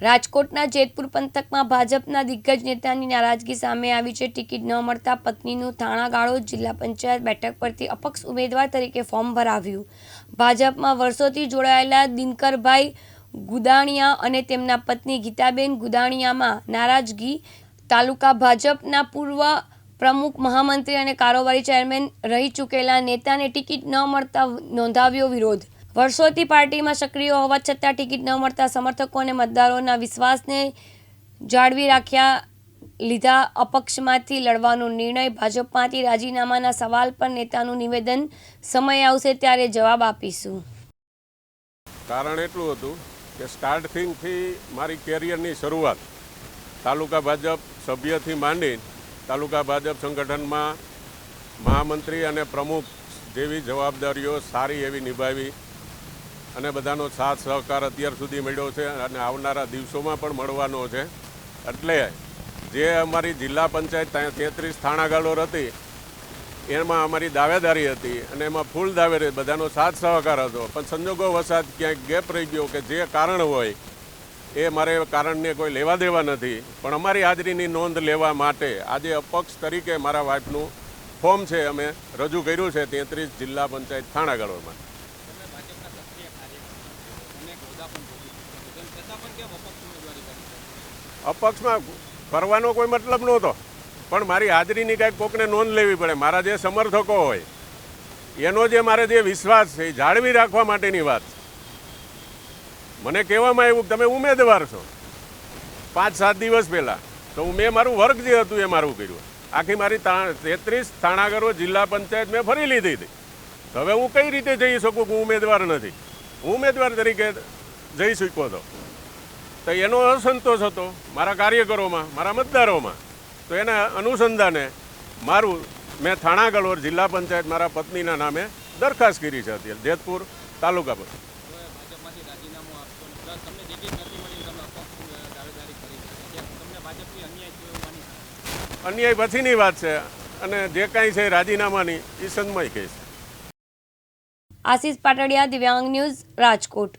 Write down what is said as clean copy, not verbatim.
રાજકોટના જેતપુર પંથકમાં ભાજપના દિગ્ગજ નેતાની નારાજગી સામે આવી છે। ટિકિટ ન મળતા પત્નીનું થાણાગાળો જિલ્લા પંચાયત બેઠક પરથી અપક્ષ ઉમેદવાર તરીકે ફોર્મ ભરાવ્યું। ભાજપમાં વર્ષોથી જોડાયેલા દિનકરભાઈ ગુદાણીયા અને તેમના પત્ની ગીતાબેન ગુદાણીયામાં નારાજગી। તાલુકા ભાજપના પૂર્વ પ્રમુખ, મહામંત્રી અને કારોબારી ચેરમેન રહી ચૂકેલા નેતાને ટિકિટ ન મળતા નોંધાવ્યો વિરોધ। વર્ષોથી પાર્ટીમાં સક્રિય હોવા છતાં ટિકિટ ન મળતા સમર્થકો અને મતદારોના વિશ્વાસને જાળવી રાખ્યા લીધા અપક્ષમાંથી લડવાનો નિર્ણય। ભાજપમાંથી રાજીનામાના સવાલ પર નેતાનું નિવેદન, સમય આવશે ત્યારે જવાબ આપીશું। કારણ એટલું હતું કે સ્ટાર્ટિંગથી મારી કેરિયરની શરૂઆત તાલુકા ભાજપ સભ્યથી માંડી તાલુકા ભાજપ સંગઠનમાં મહામંત્રી અને પ્રમુખ જેવી જવાબદારીઓ સારી એવી નિભાવી અને બધાનો સાથ સહકાર અત્યાર સુધી મળ્યો છે અને આવનારા દિવસોમાં પણ મળવાનો છે। એટલે જે અમારી જિલ્લા પંચાયત 33 થાણાગાળો હતી એમાં અમારી દાવેદારી હતી અને એમાં ફૂલ દાવેદારી બધાનો સાથ સહકાર હતો, પણ સંજોગો વસાત ક્યાંક ગેપ રહી ગયો કે જે કારણ હોય એ મારે કારણને કોઈ લેવા દેવા નથી, પણ અમારી હાજરીની નોંધ લેવા માટે આજે અપક્ષ તરીકે મારા વાઇફનું ફોર્મ છે અમે રજૂ કર્યું છે 33 જિલ્લા પંચાયત થાણાગાળોમાં। અપક્ષમાં કરવાનો કોઈ મતલબ નહોતો, પણ મારી હાજરીની કાંઈક કોકને નોંધ લેવી પડે। મારા જે સમર્થકો હોય એનો જે મારે જે વિશ્વાસ છે એ જાળવી રાખવા માટેની વાત છે। મને કહેવામાં આવ્યું કે તમે ઉમેદવાર છો 5-7 દિવસ પહેલાં, તો મેં મારું વર્ક જે હતું એ મારું કર્યું। આખી મારી 33 થાણાગાળો જિલ્લા પંચાયત મેં ફરી લીધી હતી। હવે હું કઈ રીતે જઈ શકું કે હું ઉમેદવાર નથી? હું ઉમેદવાર તરીકે જઈ શક્યો હતો, તો એનો અસંતોષ હતો મારા કાર્યકરોમાં, મારા મતદારોમાં, તો એના અનુસંધાને મેં થાણાગાળો જિલ્લા પંચાયત મારા પત્નીના નામે દરખાસ્ત કરી છે અત્યારે જેતપુર તાલુકા પર। અન્યાય પછીની વાત છે અને જે કાંઈ છે રાજીનામાની એ સમય કહીશ। આશીષ પાટડિયા, દિવ્યાંગ ન્યૂઝ, રાજકોટ।